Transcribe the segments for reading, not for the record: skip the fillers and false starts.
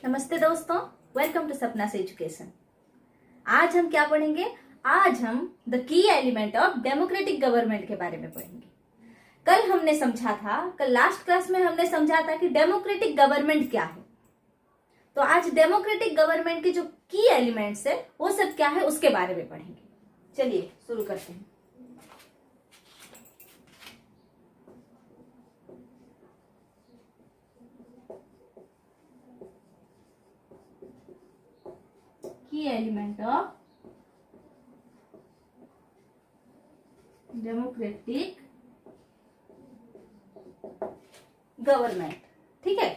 नमस्ते दोस्तों, welcome to सपनास education. आज हम क्या पढ़ेंगे? आज हम the key element of democratic government के बारे में पढ़ेंगे। कल लास्ट क्लास में हमने समझा था कि डेमोक्रेटिक गवर्नमेंट क्या है। तो आज डेमोक्रेटिक गवर्नमेंट के जो की एलिमेंट्स है वो सब क्या है उसके बारे में पढ़ेंगे। चलिए शुरू करते हैं। की एलिमेंट ऑफ डेमोक्रेटिक गवर्नमेंट। ठीक है,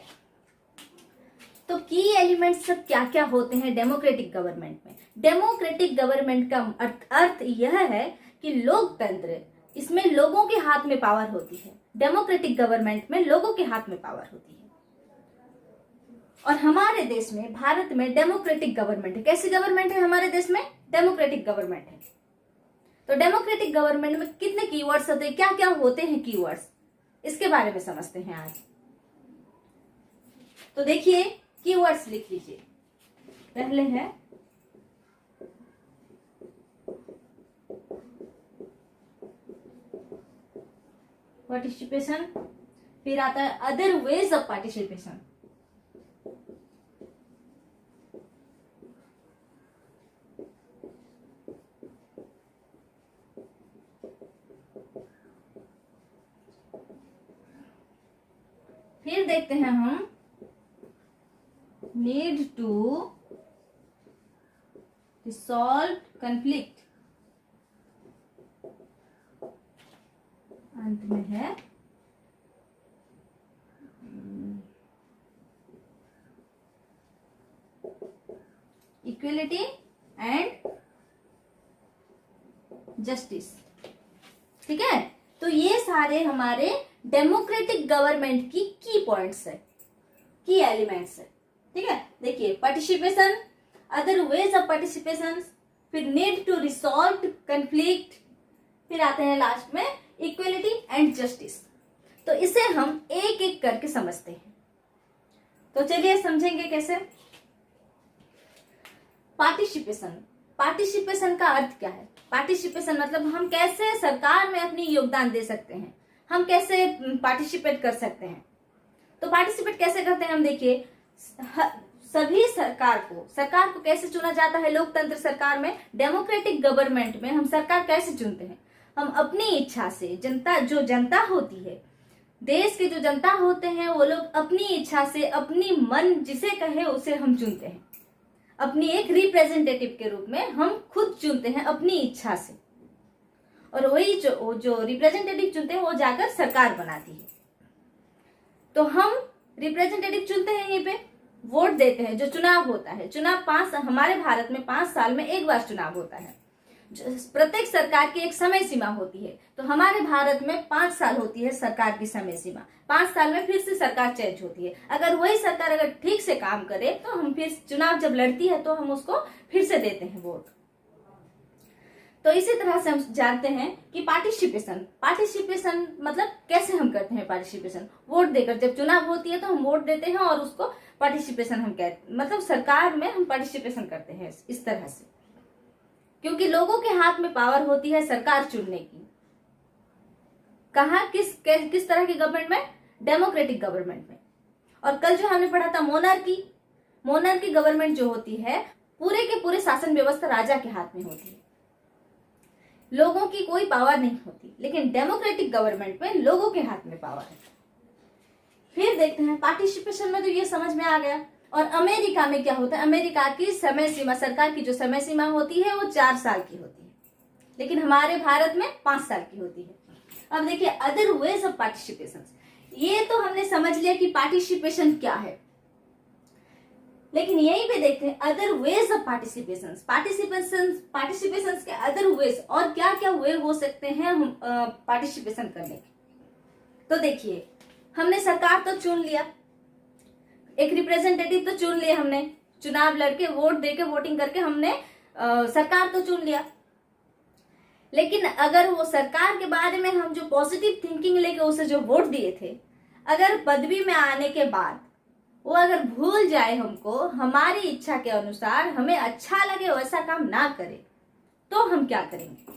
तो की एलिमेंट्स सब क्या क्या होते हैं डेमोक्रेटिक गवर्नमेंट में? डेमोक्रेटिक गवर्नमेंट का अर्थ यह है कि लोकतंत्र, इसमें लोगों के हाथ में पावर होती है। डेमोक्रेटिक गवर्नमेंट में लोगों के हाथ में पावर होती है। और हमारे देश में, भारत में डेमोक्रेटिक गवर्नमेंट है। कैसी गवर्नमेंट है हमारे देश में? डेमोक्रेटिक गवर्नमेंट है। तो डेमोक्रेटिक गवर्नमेंट में कितने कीवर्ड्स होते हैं, क्या क्या होते हैं कीवर्ड्स, इसके बारे में समझते हैं आज। तो देखिए, कीवर्ड्स लिख लीजिए। पहले है पार्टिसिपेशन, फिर आता है अदर वेज ऑफ पार्टिसिपेशन, फिर देखते हैं हम नीड टू रिसॉल्व कंफ्लिक्ट, अंत में है इक्वलिटी एंड जस्टिस। ठीक है, तो ये सारे हमारे डेमोक्रेटिक गवर्नमेंट की पॉइंट्स है, की एलिमेंट्स है। ठीक है, देखिए participation, other ways of participation, फिर नीड टू रिसॉल्व कंफ्लिक्ट, फिर आते हैं लास्ट में इक्वलिटी एंड जस्टिस। तो इसे हम एक एक करके समझते हैं। तो चलिए समझेंगे कैसे। पार्टिसिपेशन, पार्टिसिपेशन का अर्थ क्या है? पार्टिसिपेशन मतलब हम कैसे सरकार में अपनी योगदान दे सकते हैं, हम कैसे पार्टिसिपेट कर सकते हैं। तो पार्टिसिपेट कैसे करते हैं हम? देखिए, सभी सरकार को कैसे चुना जाता है? लोकतंत्र सरकार में, डेमोक्रेटिक गवर्नमेंट में हम सरकार कैसे चुनते हैं? हम अपनी इच्छा से, जनता होती है, देश के जो जनता होते हैं वो लोग अपनी इच्छा से, अपनी मन जिसे कहे उसे हम चुनते हैं। अपनी एक रिप्रेजेंटेटिव के रूप में हम खुद चुनते हैं अपनी इच्छा से, और वही जो रिप्रेजेंटेटिव चुनते हैं वो जाकर सरकार बनाती है। तो हम रिप्रेजेंटेटिव चुनते हैं, यहीं पे वोट देते हैं। जो चुनाव होता है, हमारे भारत में 5 साल में एक बार चुनाव होता है। प्रत्येक सरकार की एक समय सीमा होती है। तो हमारे भारत में 5 साल होती है सरकार की समय सीमा। 5 साल में फिर से सरकार चेंज होती है। अगर वही सरकार अगर ठीक से काम करे तो हम फिर चुनाव जब लड़ती है तो हम उसको फिर से देते हैं वोट। तो इसी तरह से हम जानते हैं कि पार्टिसिपेशन मतलब कैसे हम करते हैं पार्टिसिपेशन? वोट देकर, जब चुनाव होती है तो हम वोट देते हैं और उसको पार्टिसिपेशन हम कहते हैं, मतलब सरकार में हम पार्टिसिपेशन करते हैं इस तरह से। क्योंकि लोगों के हाथ में पावर होती है सरकार चुनने की। कहा किस तरह की गवर्नमेंट में? डेमोक्रेटिक गवर्नमेंट में। और कल जो हमने पढ़ा था मोनार्की गवर्नमेंट जो होती है, पूरे के पूरे शासन व्यवस्था राजा के हाथ में होती है, लोगों की कोई पावर नहीं होती। लेकिन डेमोक्रेटिक गवर्नमेंट में लोगों के हाथ में पावर है। फिर देखते हैं पार्टिसिपेशन में, तो ये समझ में आ गया। और अमेरिका में क्या होता है? अमेरिका की समय सीमा, सरकार की जो समय सीमा होती है वो 4 साल की होती है, लेकिन हमारे भारत में 5 साल की होती है। अब देखिए अदर वेज ऑफ पार्टिसिपेशन, ये तो हमने समझ लिया कि पार्टिसिपेशन क्या है, लेकिन यहीं पे देखते हैं अदर वेज ऑफ पार्टिसिपेशन के अदर वेज, और क्या क्या वे हो सकते हैं हम पार्टिसिपेशन करने के। तो देखिए, हमने सरकार तो चुन लिया, एक रिप्रेजेंटेटिव तो चुन लिया, हमने चुनाव लड़के वोट देके वोटिंग करके हमने सरकार तो चुन लिया। लेकिन अगर वो सरकार के बारे में हम जो पॉजिटिव थिंकिंग लेके उसे जो वोट दिए थे, अगर पदवी में आने के बाद वो अगर भूल जाए हमको, हमारी इच्छा के अनुसार हमें अच्छा लगे वैसा काम ना करे, तो हम क्या करेंगे?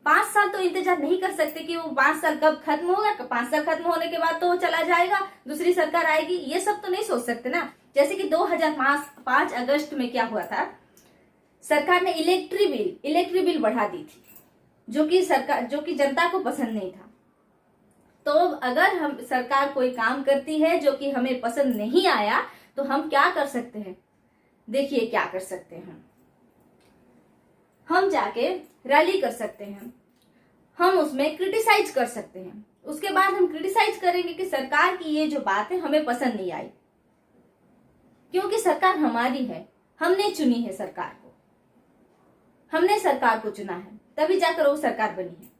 5 साल तो इंतजार नहीं कर सकते कि वो 5 साल कब खत्म होगा, 5 साल खत्म होने के बाद तो वो चला जाएगा, दूसरी सरकार आएगी, ये सब तो नहीं सोच सकते ना। जैसे कि 2005 अगस्त में क्या हुआ था, सरकार ने इलेक्ट्रिक बिल बढ़ा दी थी, जो कि जनता को पसंद नहीं था। तो अगर हम सरकार कोई काम करती है जो कि हमें पसंद नहीं आया, तो हम क्या कर सकते हैं? देखिए क्या कर सकते हैं, हम जाके रैली कर सकते हैं, हम उसमें क्रिटिसाइज कर सकते हैं। उसके बाद हम क्रिटिसाइज करेंगे कि सरकार की ये जो बात है हमें पसंद नहीं आई, क्योंकि सरकार हमारी है, हमने चुनी है सरकार को, हमने सरकार को चुना है, तभी जाकर वो सरकार बनी है।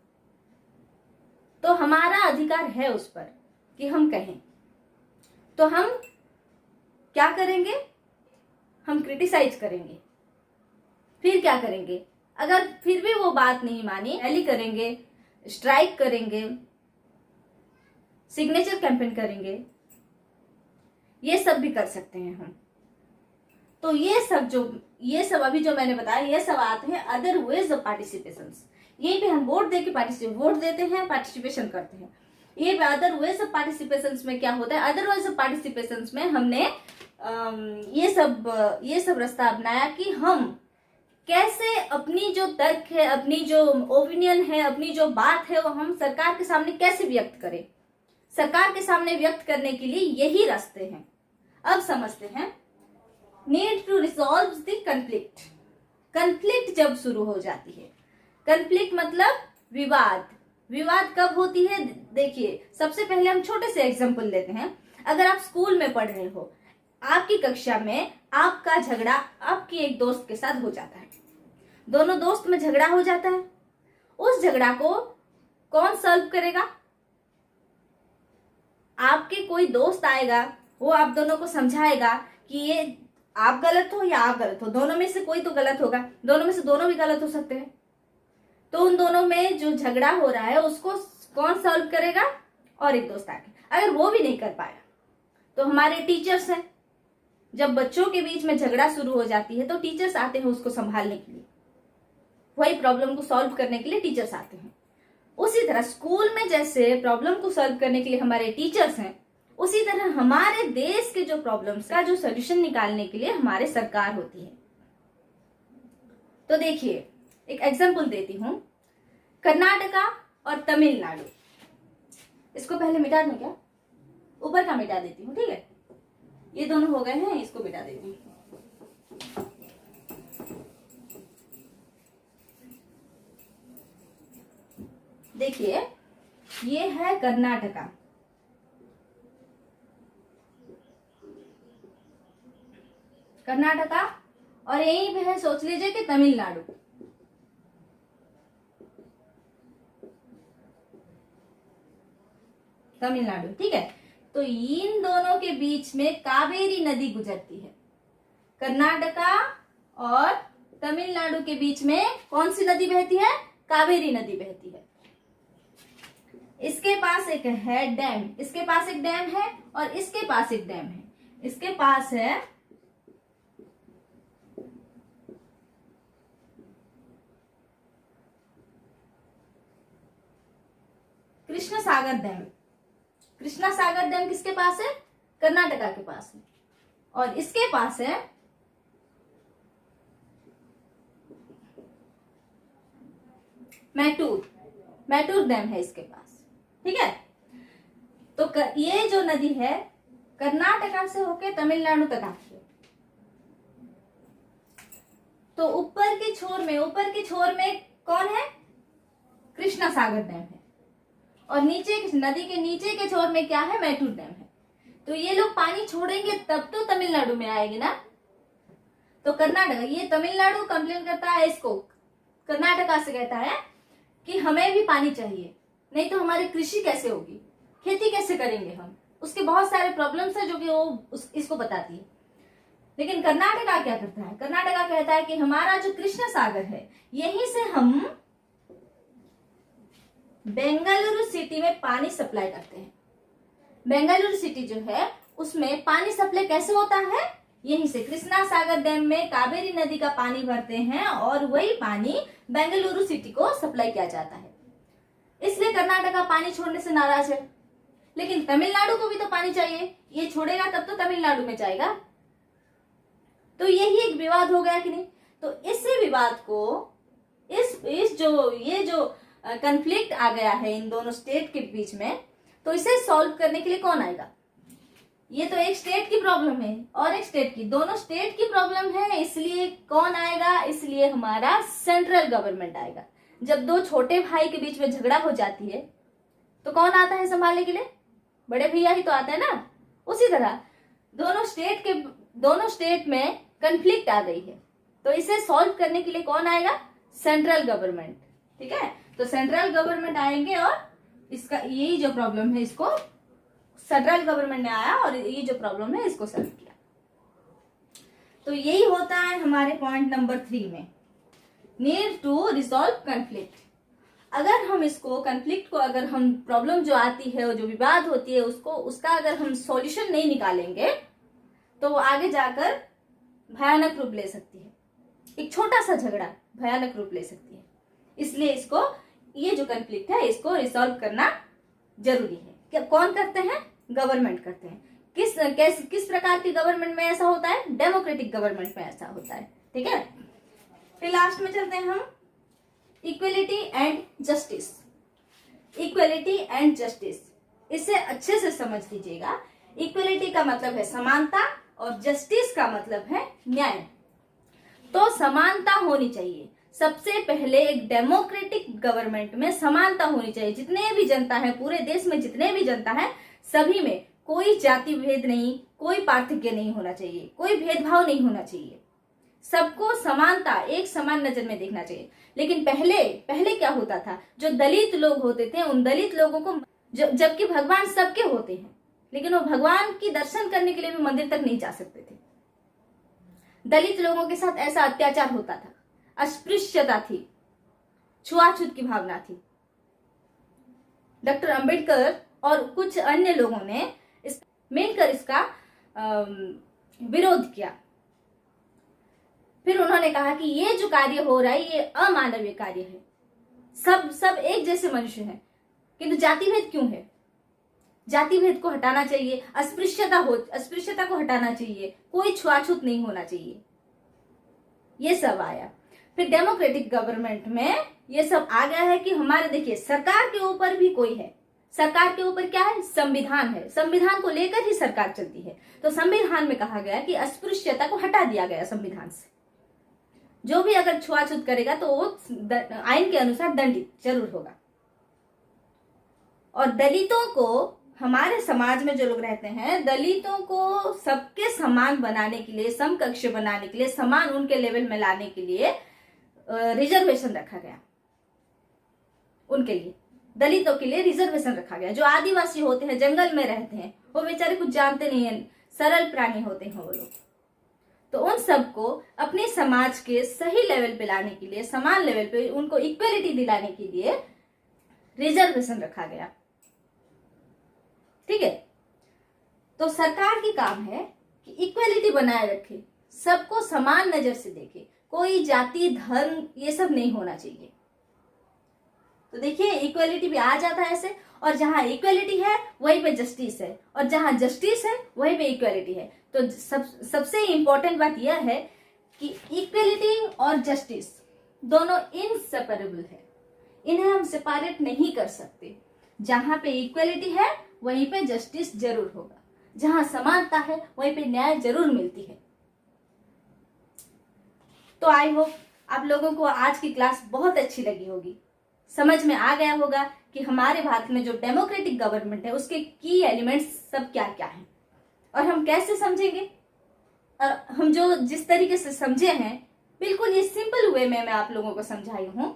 तो हमारा अधिकार है उस पर कि हम कहें। तो हम क्या करेंगे? हम क्रिटिसाइज करेंगे। फिर क्या करेंगे? अगर फिर भी वो बात नहीं मानी, रैली करेंगे, स्ट्राइक करेंगे, सिग्नेचर कैंपेन करेंगे, ये सब भी कर सकते हैं हम। तो ये सब अभी जो मैंने बताया, ये सब आते हैं अदर वेज ऑफ पार्टिसिपेशन। यहीं पे हम वोट देते हैं, पार्टिसिपेशन करते हैं। ये अदर वेज ऑफ पार्टिसिपेशन में क्या होता है? अदर वेज ऑफ पार्टिसिपेशन में हमने ये सब रास्ता अपनाया कि हम कैसे अपनी जो तर्क है, अपनी जो ओपिनियन है, अपनी जो बात है, वो हम सरकार के सामने कैसे व्यक्त करें। सरकार के सामने व्यक्त करने के लिए यही रास्ते हैं। अब समझते हैं, need to resolve the conflict. Conflict जब शुरू हो जाती है, कंफ्लिक्ट मतलब विवाद कब होती है? देखिए, सबसे पहले हम छोटे से एग्जांपल लेते हैं। अगर आप स्कूल में पढ़ रहे हो, आपकी कक्षा में आपका झगड़ा आपकी एक दोस्त के साथ हो जाता है, दोनों दोस्त में झगड़ा हो जाता है। उस झगड़ा को कौन सॉल्व करेगा? आपके कोई दोस्त आएगा, वो आप दोनों को समझाएगा कि ये आप गलत हो या आप गलत हो, दोनों में से कोई तो गलत होगा, दोनों में से दोनों भी गलत हो सकते हैं। तो उन दोनों में जो झगड़ा हो रहा है उसको कौन सॉल्व करेगा? और एक दोस्त आके। अगर वो भी नहीं कर पाया तो हमारे टीचर्स हैं। जब बच्चों के बीच में झगड़ा शुरू हो जाती है तो टीचर्स आते हैं उसको संभालने के लिए, वही प्रॉब्लम को सॉल्व करने के लिए टीचर्स आते हैं। उसी तरह स्कूल में जैसे प्रॉब्लम को सॉल्व करने के लिए हमारे टीचर्स हैं, उसी तरह हमारे देश के जो प्रॉब्लम्स का जो सोल्यूशन निकालने के लिए हमारे सरकार होती है। तो देखिए, एक एग्जांपल देती हूं, कर्नाटका और तमिलनाडु। इसको पहले मिटा दूं क्या? ऊपर का मिटा देती हूँ, ठीक है? ये दोनों हो गए हैं, इसको मिटा देती हूँ। देखिए, ये है कर्नाटका, और यहीं पे है, सोच लीजिए कि तमिलनाडु। ठीक है? तो इन दोनों के बीच में कावेरी नदी गुजरती है। कर्नाटका और तमिलनाडु के बीच में कौन सी नदी बहती है? कावेरी नदी बहती है। इसके पास एक है डैम, इसके पास एक डैम है और इसके पास एक डैम है। इसके पास है कृष्ण सागर डैम। कृष्णा सागर डैम किसके पास है? कर्नाटका के पास है। और इसके पास है मैटूर डैम है इसके पास, ठीक है? तो ये जो नदी है कर्नाटका से होके तमिलनाडु तक आती है। तो ऊपर के छोर में कौन है? कृष्णा सागर डैम है, और नदी के नीचे के छोर में क्या है? मैटूर डैम है। तो ये लोग पानी छोड़ेंगे तब तो तमिलनाडु में आएगी ना। तो कर्नाटका, ये तमिलनाडु कंप्लेन करता है, इसको कर्नाटका से कहता है कि हमें भी पानी चाहिए, नहीं तो हमारी कृषि कैसे होगी, खेती कैसे करेंगे हम। उसके बहुत सारे प्रॉब्लम्स है जो कि वो इसको बताती है। लेकिन कर्नाटका क्या करता है? कर्नाटका कहता है कि हमारा जो कृष्ण सागर है, यहीं से हम बेंगलुरु सिटी में पानी सप्लाई करते हैं। बेंगलुरु सिटी जो है उसमें पानी सप्लाई कैसे होता है, यहीं से कृष्णा सागर डैम में कावेरी नदी का पानी भरते हैं और वही पानी बेंगलुरु सिटी को सप्लाई किया जाता है। इसलिए कर्नाटका पानी छोड़ने से नाराज है, लेकिन तमिलनाडु को भी तो पानी चाहिए, ये छोड़ेगा तब तो तमिलनाडु में जाएगा। तो यही एक विवाद हो गया कि नहीं। तो इसी विवाद को ये जो कन्फ्लिक्ट आ गया है इन दोनों स्टेट के बीच में, तो इसे सॉल्व करने के लिए कौन आएगा। ये तो एक स्टेट की प्रॉब्लम है और एक स्टेट की, दोनों स्टेट की प्रॉब्लम है, इसलिए कौन आएगा, इसलिए हमारा सेंट्रल गवर्नमेंट आएगा। जब दो छोटे भाई के बीच में झगड़ा हो जाती है तो कौन आता है संभालने के लिए, बड़े भैया ही तो आते हैं ना। उसी तरह दोनों स्टेट में कन्फ्लिक्ट आ गई है, तो इसे सॉल्व करने के लिए कौन आएगा, सेंट्रल गवर्नमेंट। ठीक है, तो सेंट्रल गवर्नमेंट आएंगे और इसका यही जो प्रॉब्लम है इसको सेंट्रल गवर्नमेंट ने आया और ये जो प्रॉब्लम है इसको सॉल्व किया। तो यही होता है हमारे पॉइंट नंबर 3 में, नीड टू रिजॉल्व कन्फ्लिक्ट। अगर हम इसको कन्फ्लिक्ट को, अगर हम प्रॉब्लम जो आती है, जो विवाद होती है, उसका अगर हम सॉल्यूशन नहीं निकालेंगे तो वो आगे जाकर भयानक रूप ले सकती है। एक छोटा सा झगड़ा भयानक रूप ले सकती है, इसलिए ये जो कन्फ्लिक्ट है इसको रिजॉल्व करना जरूरी है। क्या कौन करते हैं, गवर्नमेंट करते हैं। किस प्रकार की गवर्नमेंट में ऐसा होता है, डेमोक्रेटिक गवर्नमेंट में ऐसा होता है। ठीक है, फिर लास्ट में चलते हैं हम equality and justice. Equality and justice, इसे अच्छे से समझ लीजिएगा। इक्वलिटी का मतलब है समानता और जस्टिस का मतलब है न्याय। तो समानता होनी चाहिए। सबसे पहले एक डेमोक्रेटिक गवर्नमेंट में समानता होनी चाहिए। जितने भी जनता है, पूरे देश में जितने भी जनता है, सभी में कोई जाति भेद नहीं, कोई पार्थक्य नहीं होना चाहिए, कोई भेदभाव नहीं होना चाहिए। सबको समानता, एक समान नजर में देखना चाहिए। लेकिन पहले क्या होता था, जो दलित लोग होते थे उन दलित लोगों को, जबकि भगवान सबके होते हैं, लेकिन वो भगवान की दर्शन करने के लिए भी मंदिर तक नहीं जा सकते थे। दलित लोगों के साथ ऐसा अत्याचार होता था, अस्पृश्यता थी, छुआछूत की भावना थी। डॉक्टर अंबेडकर और कुछ अन्य लोगों ने मिलकर इसका विरोध किया। फिर उन्होंने कहा कि ये जो कार्य हो रहा है ये अमानवीय कार्य है। सब एक जैसे मनुष्य हैं, किंतु जाति भेद क्यों है। जाति भेद को हटाना चाहिए, अस्पृश्यता को हटाना चाहिए, कोई छुआछूत नहीं होना चाहिए। ये सब आया। फिर डेमोक्रेटिक गवर्नमेंट में ये सब आ गया है कि हमारे, देखिए, सरकार के ऊपर भी कोई है। सरकार के ऊपर क्या है, संविधान है। संविधान को लेकर ही सरकार चलती है। तो संविधान में कहा गया कि अस्पृश्यता को हटा दिया गया संविधान से। जो भी अगर छुआछूत करेगा तो वो आइन के अनुसार दंडित जरूर होगा। और दलितों को, हमारे समाज में जो लोग रहते हैं, दलितों को सबके समान बनाने के लिए, समकक्ष बनाने के लिए, समान उनके लेवल में लाने के लिए रिजर्वेशन रखा गया। उनके लिए, दलितों के लिए रिजर्वेशन रखा गया। जो आदिवासी होते हैं, जंगल में रहते हैं, वो बेचारे कुछ जानते नहीं है, सरल प्राणी होते हैं वो लोग। तो उन सबको अपने समाज के सही लेवल पे लाने के लिए, समान लेवल पे उनको इक्वलिटी दिलाने के लिए रिजर्वेशन रखा गया। ठीक है, तो सरकार की काम है कि इक्वलिटी बनाए रखे, सबको समान नजर से देखे, कोई जाति धर्म ये सब नहीं होना चाहिए। तो देखिए, इक्वलिटी भी आ जाता है ऐसे, और जहां इक्वलिटी है वहीं पे जस्टिस है, और जहां जस्टिस है वहीं पे इक्वलिटी है। तो सबसे इंपॉर्टेंट बात यह है कि इक्वलिटी और जस्टिस दोनों इनसेपरेबल है, इन्हें हम सेपरेट नहीं कर सकते। जहां पे इक्वलिटी है वहीं पे जस्टिस जरूर होगा, जहां समानता है वहीं पे न्याय जरूर मिलती है। तो आई होप आप लोगों को आज की क्लास बहुत अच्छी लगी होगी, समझ में आ गया होगा कि हमारे भारत में जो डेमोक्रेटिक गवर्नमेंट है उसके की एलिमेंट्स सब क्या क्या हैं और हम कैसे समझेंगे। और हम जो जिस तरीके से समझे हैं, बिल्कुल ये सिंपल वे में मैं आप लोगों को समझाई हूं,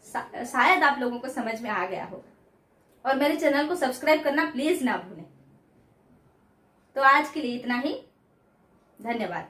शायद आप लोगों को समझ में आ गया होगा। और मेरे चैनल को सब्सक्राइब करना प्लीज ना भूलें। तो आज के लिए इतना ही, धन्यवाद।